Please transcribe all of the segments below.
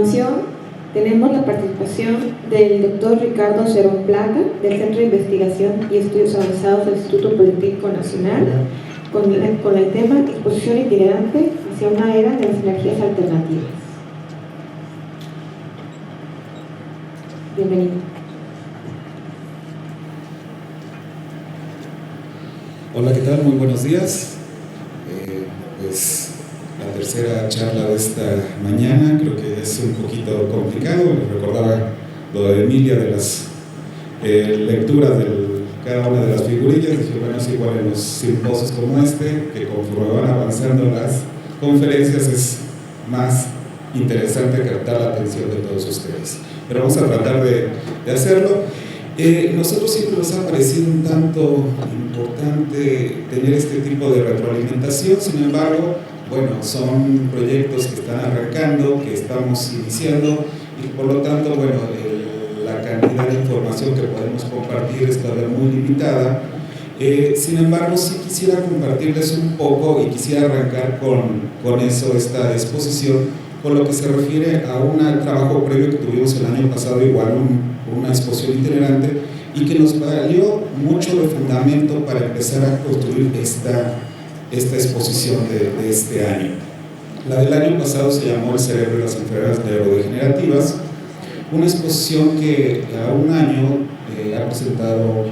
continuación, tenemos la participación del doctor Ricardo Cerón Placa, del Centro de Investigación y Estudios Avanzados del Instituto Politécnico Nacional, con el tema Exposición itinerante hacia una era de las energías alternativas. Bienvenido. Hola, ¿qué tal? Muy buenos días. Pues la tercera charla de esta mañana creo que es un poquito complicado. Recordaba lo de Emilia de las lecturas de cada una de las figurillas. Dije, bueno, es igual en los simposios como este, que conforme van avanzando las conferencias es más interesante captar la atención de todos ustedes. Pero vamos a tratar de hacerlo. Nosotros siempre nos ha parecido un tanto importante tener este tipo de retroalimentación. Sin embargo, bueno, son proyectos que están arrancando, que estamos iniciando, y por lo tanto, bueno, la cantidad de información que podemos compartir es todavía muy limitada. Sin embargo, sí quisiera compartirles un poco y quisiera arrancar con eso, esta exposición, con lo que se refiere a un trabajo previo que tuvimos el año pasado, igual una exposición itinerante, y que nos valió mucho de fundamento para empezar a construir esta exposición de este año. La del año pasado se llamó El cerebro y las enfermedades neurodegenerativas, una exposición que a un año ha presentado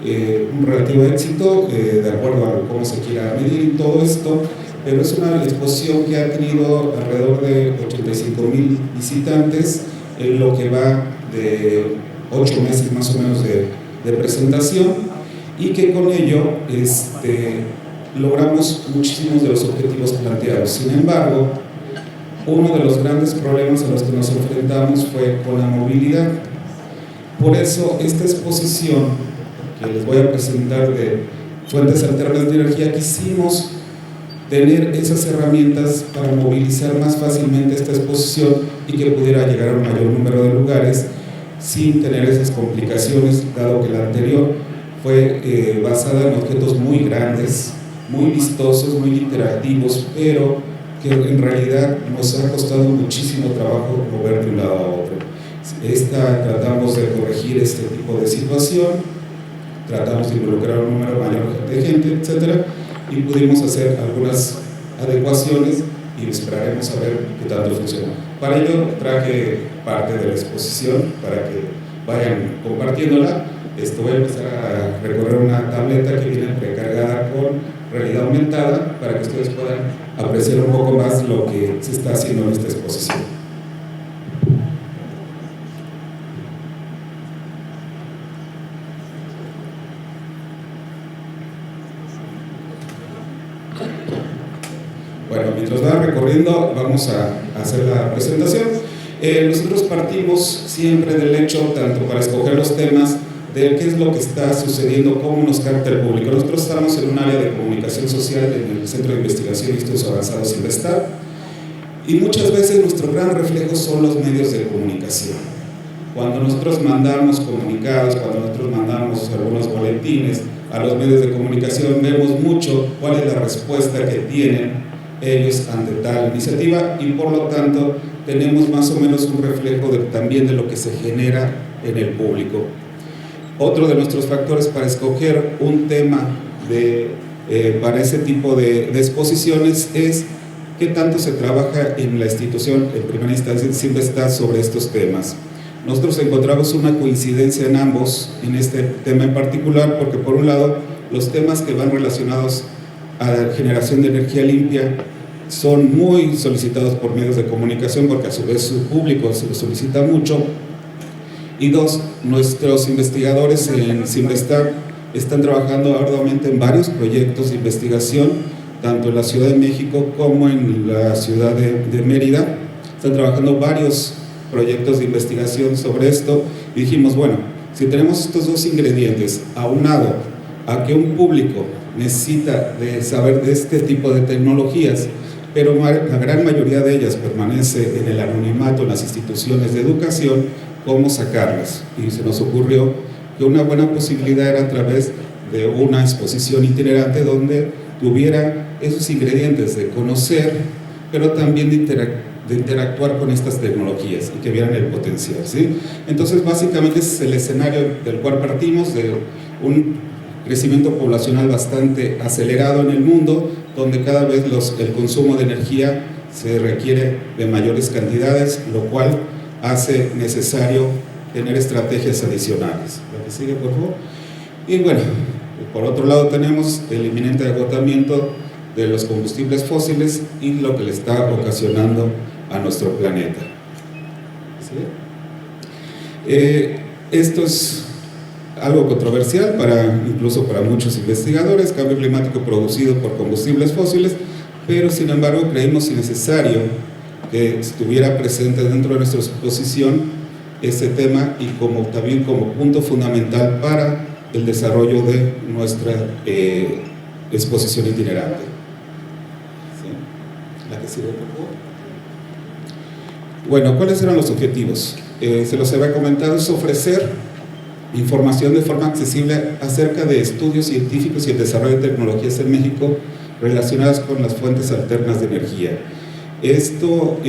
un relativo éxito, de acuerdo a cómo se quiera medir todo esto, pero es una exposición que ha tenido alrededor de 85,000 visitantes en lo que va de 8 meses más o menos de presentación, y que con ello logramos muchísimos de los objetivos planteados. Sin embargo, uno de los grandes problemas a los que nos enfrentamos fue con la movilidad. Por eso esta exposición que les voy a presentar de fuentes alternas de energía, quisimos tener esas herramientas para movilizar más fácilmente esta exposición y que pudiera llegar a un mayor número de lugares sin tener esas complicaciones, dado que la anterior fue basada en objetos muy grandes, muy vistosos, muy interactivos, pero que en realidad nos ha costado muchísimo trabajo mover de un lado a otro. Tratamos de corregir este tipo de situación, tratamos de involucrar un número mayor de gente, etcétera, y pudimos hacer algunas adecuaciones y esperaremos a ver qué tanto funciona. Para ello traje parte de la exposición para que vayan compartiéndola. Voy a empezar a recorrer una tableta que viene precargada con realidad aumentada para que ustedes puedan apreciar un poco más lo que se está haciendo en esta exposición. Bueno, mientras va recorriendo, vamos a hacer la presentación. Nosotros partimos siempre del hecho, tanto para escoger los temas, de qué es lo que está sucediendo, cómo nos capta el público. Nosotros estamos en un área de comunicación social en el Centro de Investigación y Estudios Avanzados Investad, y muchas veces nuestro gran reflejo son los medios de comunicación. Cuando nosotros mandamos comunicados, cuando nosotros mandamos algunos boletines a los medios de comunicación, vemos mucho cuál es la respuesta que tienen ellos ante tal iniciativa, y por lo tanto tenemos más o menos un reflejo también de lo que se genera en el público. Otro de nuestros factores para escoger un tema para ese tipo de exposiciones es qué tanto se trabaja en la institución, en primera instancia, siempre está sobre estos temas. Nosotros encontramos una coincidencia en ambos, en este tema en particular, porque por un lado, los temas que van relacionados a la generación de energía limpia son muy solicitados por medios de comunicación, porque a su vez su público se lo solicita mucho. Y dos, nuestros investigadores en Simvestab están trabajando arduamente en varios proyectos de investigación, tanto en la Ciudad de México como en la ciudad de Mérida. Están trabajando varios proyectos de investigación sobre esto, y dijimos, bueno, si tenemos estos dos ingredientes, aunado a que un público necesita de saber de este tipo de tecnologías, pero la gran mayoría de ellas permanece en el anonimato en las instituciones de educación, ¿cómo sacarlas? Y se nos ocurrió que una buena posibilidad era a través de una exposición itinerante donde tuviera esos ingredientes de conocer pero también de interactuar con estas tecnologías y que vieran el potencial, ¿sí? Entonces, básicamente es el escenario del cual partimos, de un crecimiento poblacional bastante acelerado en el mundo, donde cada vez el consumo de energía se requiere de mayores cantidades, lo cual hace necesario tener estrategias adicionales. La que sigue, por favor. Y bueno, por otro lado tenemos el inminente agotamiento de los combustibles fósiles y lo que le está ocasionando a nuestro planeta. ¿Sí? Esto es algo controversial incluso para muchos investigadores, cambio climático producido por combustibles fósiles, pero sin embargo creímos innecesario que estuviera presente dentro de nuestra exposición este tema y también como punto fundamental para el desarrollo de nuestra exposición itinerante. ¿Sí? La que sigue, por favor. Bueno, ¿cuáles eran los objetivos? Se los había comentado, es ofrecer información de forma accesible acerca de estudios científicos y el desarrollo de tecnologías en México relacionadas con las fuentes alternas de energía. Esto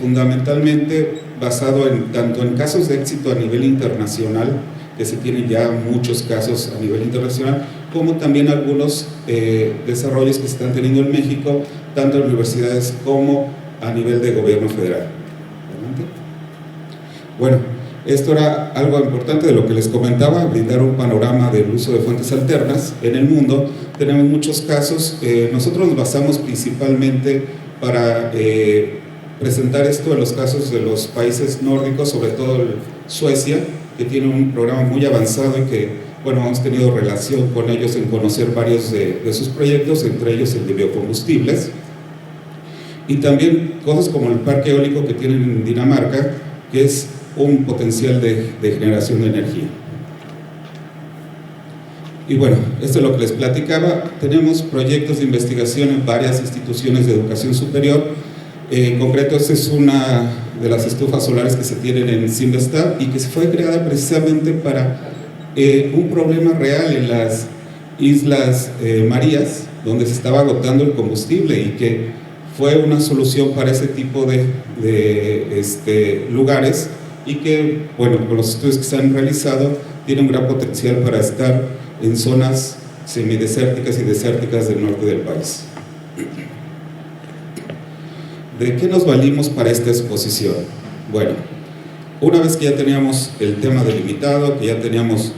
fundamentalmente basado tanto en casos de éxito a nivel internacional, que se tienen ya muchos casos a nivel internacional, como también algunos desarrollos que se están teniendo en México, tanto en universidades como a nivel de gobierno federal. Adelante. Bueno, esto era algo importante de lo que les comentaba, brindar un panorama del uso de fuentes alternas en el mundo. Tenemos muchos casos, nosotros nos basamos principalmente para presentar esto en los casos de los países nórdicos, sobre todo Suecia, que tiene un programa muy avanzado y que, bueno, hemos tenido relación con ellos en conocer varios de sus proyectos, entre ellos el de biocombustibles, y también cosas como el parque eólico que tienen en Dinamarca, que es un potencial de generación de energía. Y bueno, esto es lo que les platicaba. Tenemos proyectos de investigación en varias instituciones de educación superior. En concreto, esta es una de las estufas solares que se tienen en Simvestab y que se fue creada precisamente para un problema real en las Islas Marías, donde se estaba agotando el combustible, y que fue una solución para ese tipo de lugares, y que, bueno, con los estudios que se han realizado, tiene un gran potencial para estar en zonas semidesérticas y desérticas del norte del país. ¿De qué nos valimos para esta exposición? Bueno, una vez que ya teníamos el tema delimitado, que ya teníamos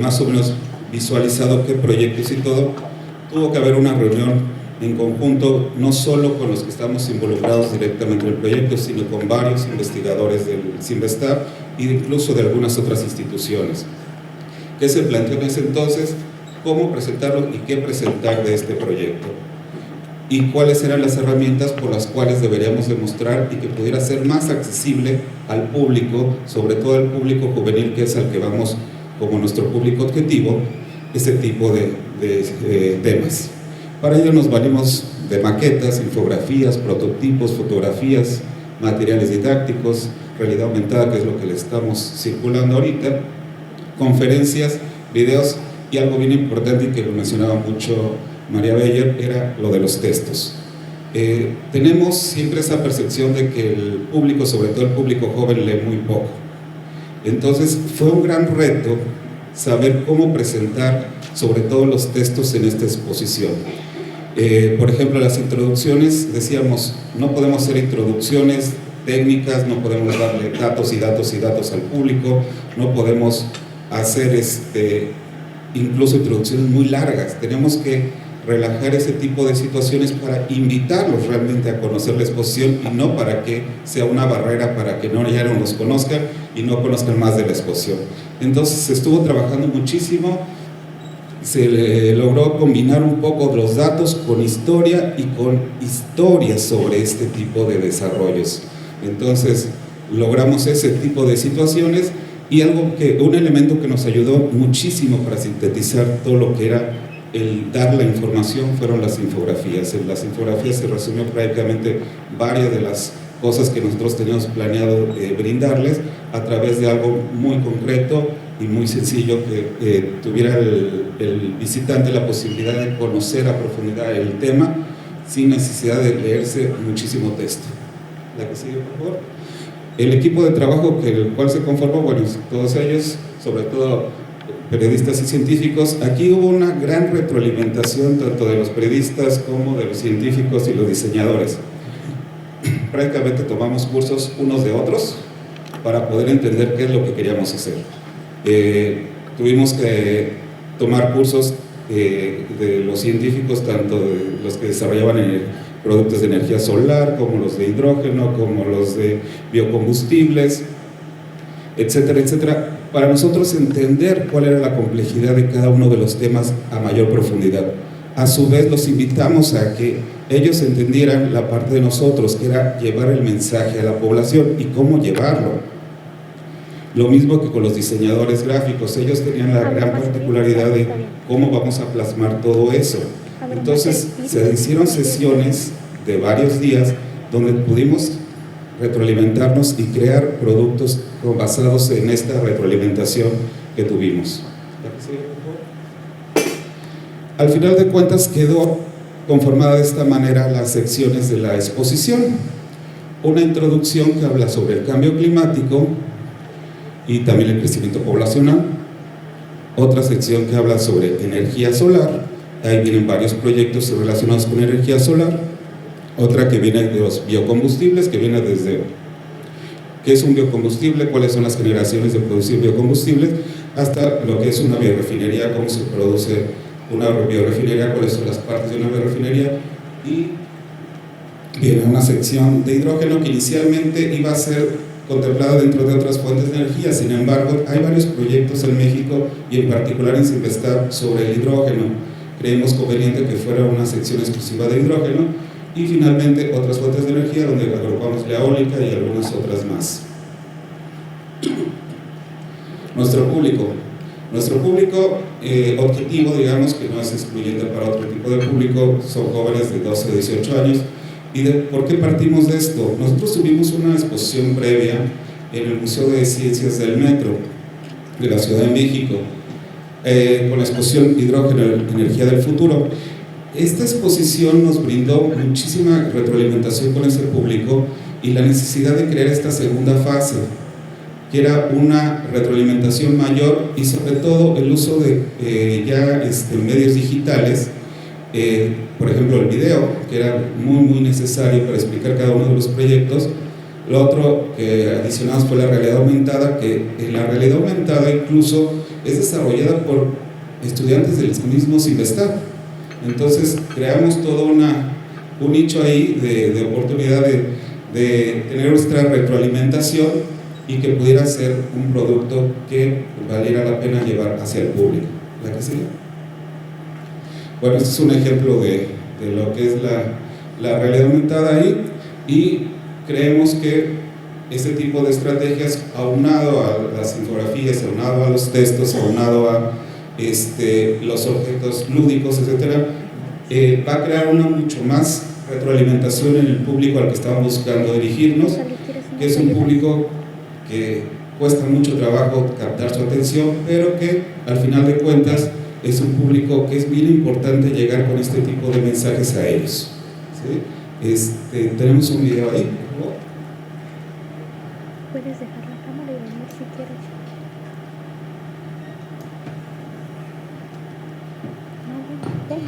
más o menos visualizado qué proyectos y todo, tuvo que haber una reunión en conjunto, no solo con los que estamos involucrados directamente en el proyecto, sino con varios investigadores del Simvestab e incluso de algunas otras instituciones. ¿Qué se planteó en ese entonces? ¿Cómo presentarlo y qué presentar de este proyecto? Y cuáles eran las herramientas por las cuales deberíamos demostrar y que pudiera ser más accesible al público, sobre todo al público juvenil, que es al que vamos como nuestro público objetivo, este tipo de temas. Para ello nos valimos de maquetas, infografías, prototipos, fotografías, materiales didácticos, realidad aumentada, que es lo que le estamos circulando ahorita, conferencias, videos, y algo bien importante y que lo mencionaba mucho María Beyer, era lo de los textos. Tenemos siempre esa percepción de que el público, sobre todo el público joven, lee muy poco. Entonces fue un gran reto saber cómo presentar sobre todo los textos en esta exposición. Por ejemplo, las introducciones, decíamos, no podemos hacer introducciones técnicas, no podemos darle datos y datos y datos al público, no podemos hacer incluso introducciones muy largas. Tenemos que relajar ese tipo de situaciones para invitarlos realmente a conocer la exposición, y no para que sea una barrera para que ya no nos conozcan y no conozcan más de la exposición. Entonces se estuvo trabajando muchísimo, se logró combinar un poco los datos con historia y con historias sobre este tipo de desarrollos. Entonces logramos ese tipo de situaciones, y un elemento que nos ayudó muchísimo para sintetizar todo lo que era el dar la información fueron las infografías. En las infografías se resumió prácticamente varias de las cosas que nosotros teníamos planeado brindarles a través de algo muy concreto y muy sencillo, que tuviera el visitante la posibilidad de conocer a profundidad el tema sin necesidad de leerse muchísimo texto. La que sigue, por favor. El equipo de trabajo que el cual se conformó, bueno, todos ellos, sobre todo periodistas y científicos, aquí hubo una gran retroalimentación tanto de los periodistas como de los científicos y los diseñadores. Prácticamente tomamos cursos unos de otros para poder entender qué es lo que queríamos hacer. Tuvimos que tomar cursos de los científicos, tanto de los que desarrollaban productos de energía solar, como los de hidrógeno, como los de biocombustibles, etcétera, etcétera, para nosotros entender cuál era la complejidad de cada uno de los temas a mayor profundidad. A su vez, los invitamos a que ellos entendieran la parte de nosotros, que era llevar el mensaje a la población y cómo llevarlo. Lo mismo que con los diseñadores gráficos, ellos tenían la gran particularidad de cómo vamos a plasmar todo eso. Entonces, se hicieron sesiones de varios días donde pudimos retroalimentarnos y crear productos basados en esta retroalimentación que tuvimos. Al final de cuentas quedó conformada de esta manera las secciones de la exposición. Una introducción que habla sobre el cambio climático y también el crecimiento poblacional. Otra sección que habla sobre energía solar. Ahí vienen varios proyectos relacionados con energía solar. Otra que viene de los biocombustibles, que viene desde qué es un biocombustible, cuáles son las generaciones de producir biocombustibles, hasta lo que es una biorefinería, cómo se produce una biorefinería, cuáles son las partes de una biorefinería. Y viene una sección de hidrógeno que inicialmente iba a ser contemplada dentro de otras fuentes de energía. Sin embargo, hay varios proyectos en México y en particular en Sinvestab sobre el hidrógeno. Creemos conveniente que fuera una sección exclusiva de hidrógeno y finalmente otras fuentes de energía donde agrupamos la eólica y algunas otras más. Nuestro público objetivo, digamos que no es excluyente para otro tipo de público, son jóvenes de 12 a 18 años. ¿Y por qué partimos de esto? Nosotros tuvimos una exposición previa en el Museo de Ciencias del Metro de la Ciudad de México, con la exposición Hidrógeno, Energía del Futuro. Esta exposición nos brindó muchísima retroalimentación con ese público y la necesidad de crear esta segunda fase, que era una retroalimentación mayor y sobre todo el uso de medios digitales, por ejemplo el video, que era muy necesario para explicar cada uno de los proyectos. Lo otro que adicionamos fue la realidad aumentada, que en la realidad aumentada incluso es desarrollada por estudiantes del mismo Sinvestab. Entonces creamos todo un nicho ahí de oportunidad de tener nuestra retroalimentación y que pudiera ser un producto que valiera la pena llevar hacia el público. ¿La que sigue? Bueno, este es un ejemplo de lo que es la realidad aumentada ahí, y creemos que este tipo de estrategias, aunado a las infografías, aunado a los textos, aunado a los objetos lúdicos, etcétera, va a crear una mucho más retroalimentación en el público al que estamos buscando dirigirnos, que es un público que cuesta mucho trabajo captar su atención, pero que al final de cuentas es un público que es bien importante llegar con este tipo de mensajes a ellos, ¿sí? Tenemos un video ahí, por favor. Puedes dejar la cámara y venir si quieres. No, ven.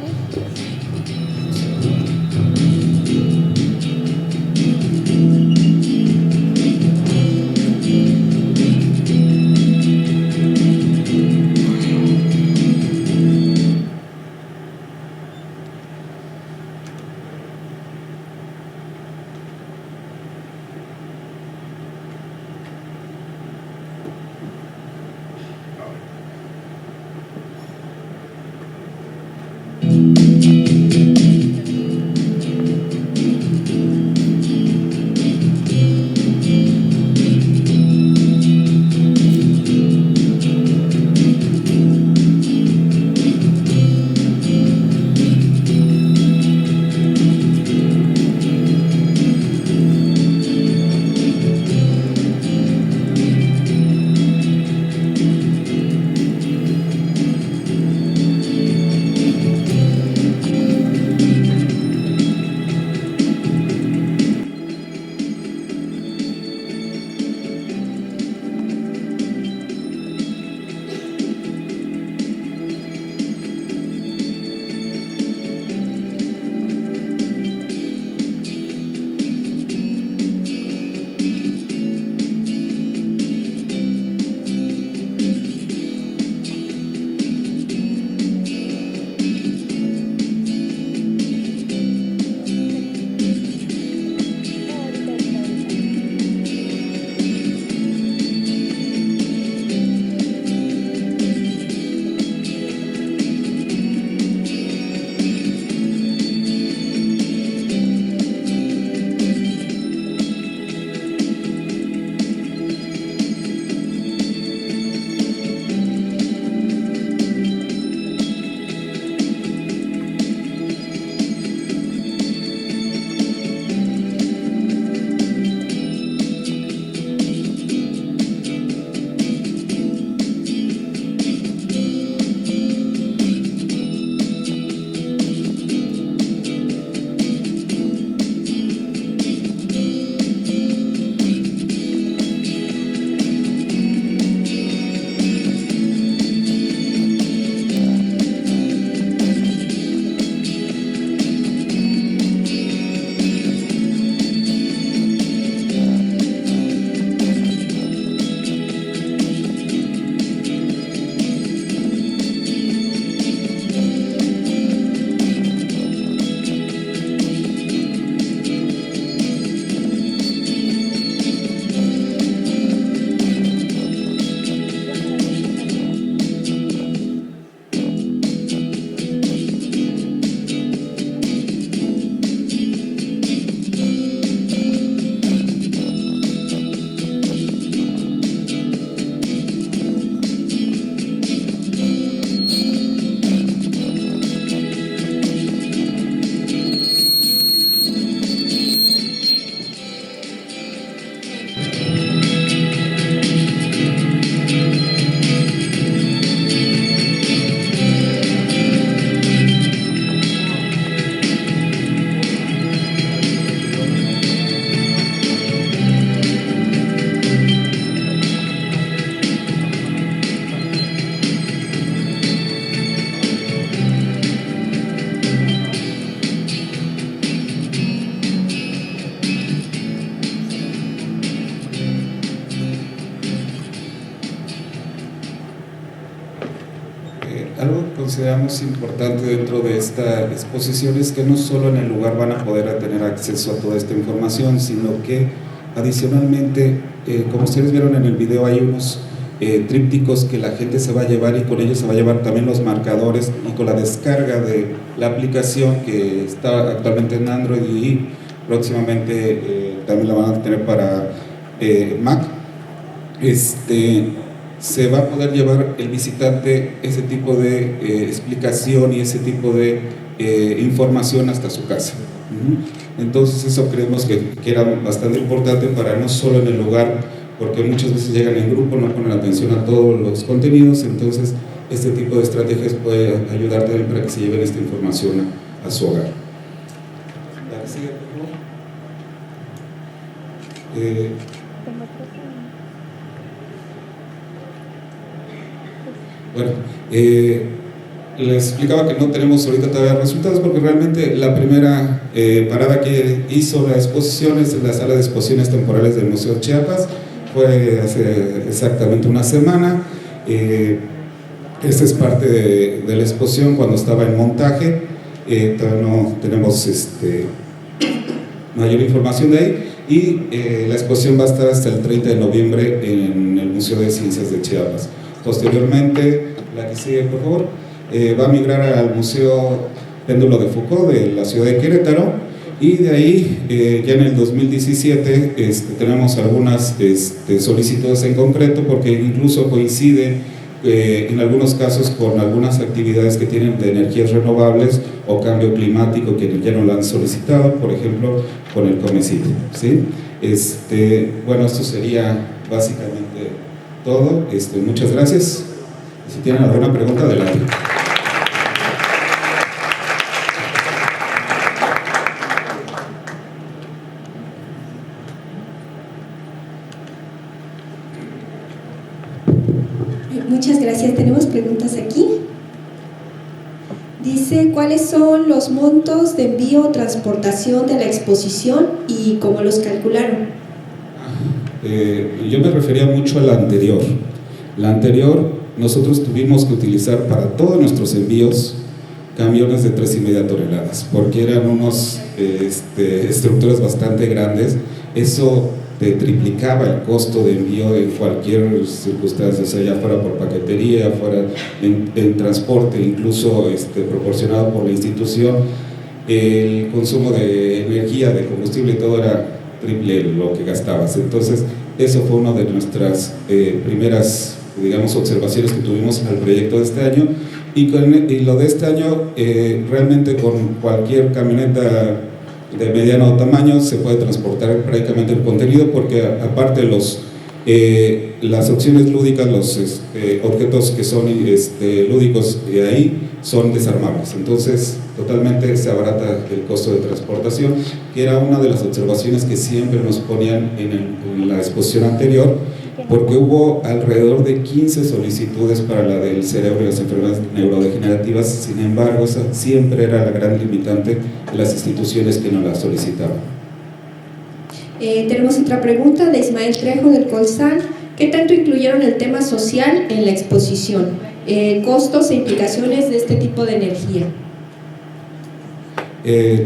consideramos importante dentro de esta exposición es que no solo en el lugar van a poder tener acceso a toda esta información, sino que adicionalmente, como ustedes vieron en el video, hay unos trípticos que la gente se va a llevar y con ellos se va a llevar también los marcadores, y con la descarga de la aplicación que está actualmente en Android y próximamente también la van a tener para Mac, se va a poder llevar el visitante ese tipo de explicación y ese tipo de información hasta su casa. Entonces eso creemos que era bastante importante para no solo en el lugar, porque muchas veces llegan en grupo, no ponen atención a todos los contenidos, entonces este tipo de estrategias puede ayudar también para que se lleven esta información a su hogar. ¿La que sigue, por favor? Bueno, les explicaba que no tenemos ahorita todavía resultados porque realmente la primera parada que hizo la exposición es en la sala de exposiciones temporales del Museo de Chiapas, fue hace exactamente una semana. Esta es parte de la exposición cuando estaba en montaje, todavía no tenemos mayor información de ahí, y la exposición va a estar hasta el 30 de noviembre en el Museo de Ciencias de Chiapas. Posteriormente, la que sigue, por favor, va a migrar al Museo Péndulo de Foucault de la ciudad de Querétaro, y de ahí ya en el 2017 tenemos algunas solicitudes en concreto, porque incluso coincide en algunos casos con algunas actividades que tienen de energías renovables o cambio climático que ya nos lo han solicitado, por ejemplo con el Comecito, ¿sí? Bueno, esto sería básicamente todo. Muchas gracias. Si tienen alguna pregunta, adelante. Muchas gracias. Tenemos preguntas aquí. Dice, ¿cuáles son los montos de envío o transportación de la exposición y cómo los calcularon? Yo me refería mucho a la anterior. La anterior, nosotros tuvimos que utilizar para todos nuestros envíos camiones de 3,5 toneladas, porque eran unos estructuras bastante grandes. Eso te triplicaba el costo de envío en cualquier circunstancia, o sea, ya fuera por paquetería, fuera en transporte, incluso proporcionado por la institución. El consumo de energía, de combustible y todo era triple lo que gastabas. Entonces, eso fue una de nuestras primeras, digamos, observaciones que tuvimos al proyecto de este año. Y lo de este año, realmente con cualquier camioneta de mediano tamaño se puede transportar prácticamente el contenido, porque aparte las opciones lúdicas, los objetos que son lúdicos ahí son desarmables, entonces totalmente se abarata el costo de transportación, que era una de las observaciones que siempre nos ponían en la exposición anterior, porque hubo alrededor de 15 solicitudes para la del cerebro y las enfermedades neurodegenerativas. Sin embargo, esa siempre era la gran limitante de las instituciones que nos la solicitaban. Tenemos otra pregunta de Ismael Trejo del Colsan. ¿Qué tanto incluyeron el tema social en la exposición? Costos e implicaciones de este tipo de energía.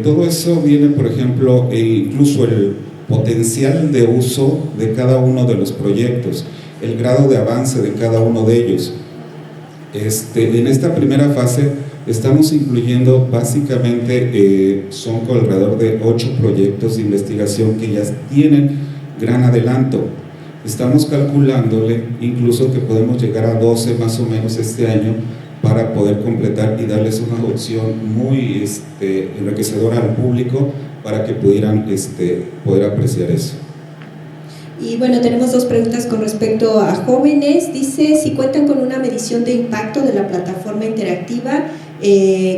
Todo eso viene, por ejemplo, incluso el potencial de uso de cada uno de los proyectos, el grado de avance de cada uno de ellos. En esta primera fase estamos incluyendo básicamente, son alrededor de 8 proyectos de investigación que ya tienen gran adelanto. Estamos calculándole incluso que podemos llegar a 12 más o menos este año para poder completar y darles una opción muy enriquecedora al público para que pudieran poder apreciar eso. Y bueno, tenemos 2 preguntas con respecto a jóvenes. Dice si cuentan con una medición de impacto de la plataforma interactiva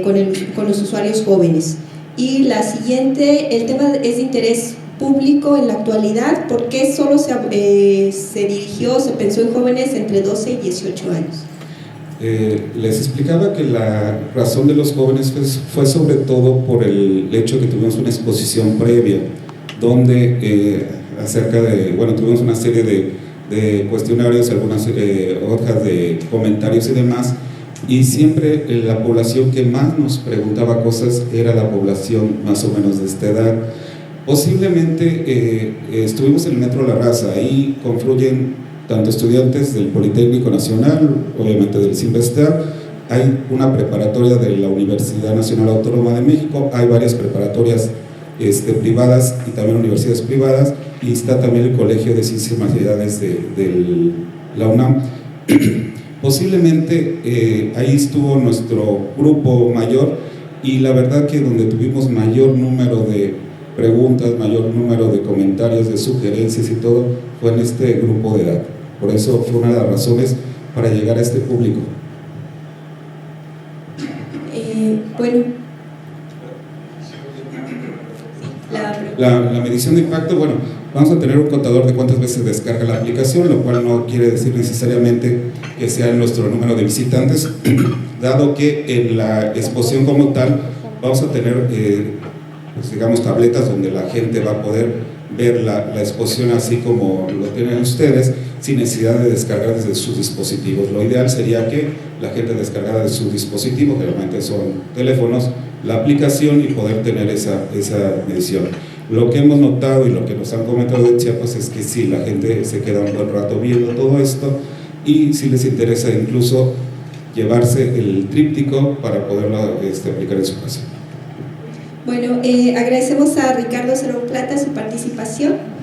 con los usuarios jóvenes. Y la siguiente, el tema es de interés público en la actualidad. ¿Por qué solo se pensó en jóvenes entre 12 y 18 años? Les explicaba que la razón de los jóvenes fue sobre todo por el hecho que tuvimos una exposición previa donde tuvimos una serie de cuestionarios, algunas hojas de comentarios y demás, y siempre la población que más nos preguntaba cosas era la población más o menos de esta edad. Posiblemente estuvimos en el Metro La Raza, ahí confluyen tanto estudiantes del Politécnico Nacional, obviamente del CINVESTAR, hay una preparatoria de la Universidad Nacional Autónoma de México, hay varias preparatorias privadas y también universidades privadas, y está también el Colegio de Ciencias y Humanidades de la UNAM. Posiblemente ahí estuvo nuestro grupo mayor, y la verdad que donde tuvimos mayor número de preguntas, mayor número de comentarios, de sugerencias y todo, fue en este grupo de edad. Por eso fue una de las razones para llegar a este público. Bueno, la medición de impacto, bueno, vamos a tener un contador de cuántas veces descarga la aplicación, lo cual no quiere decir necesariamente que sea nuestro número de visitantes, dado que en la exposición como tal vamos a tener, pues digamos, tabletas donde la gente va a poder ver la exposición así como lo tienen ustedes, sin necesidad de descargar desde sus dispositivos. Lo ideal sería que la gente descargara de su dispositivo, que realmente son teléfonos, la aplicación, y poder tener esa medición. Lo que hemos notado y lo que nos han comentado de Chiapas es que sí, la gente se queda un buen rato viendo todo esto, y sí les interesa incluso llevarse el tríptico para poderlo aplicar en su casa. Bueno, agradecemos a Ricardo Cerón Plata su participación.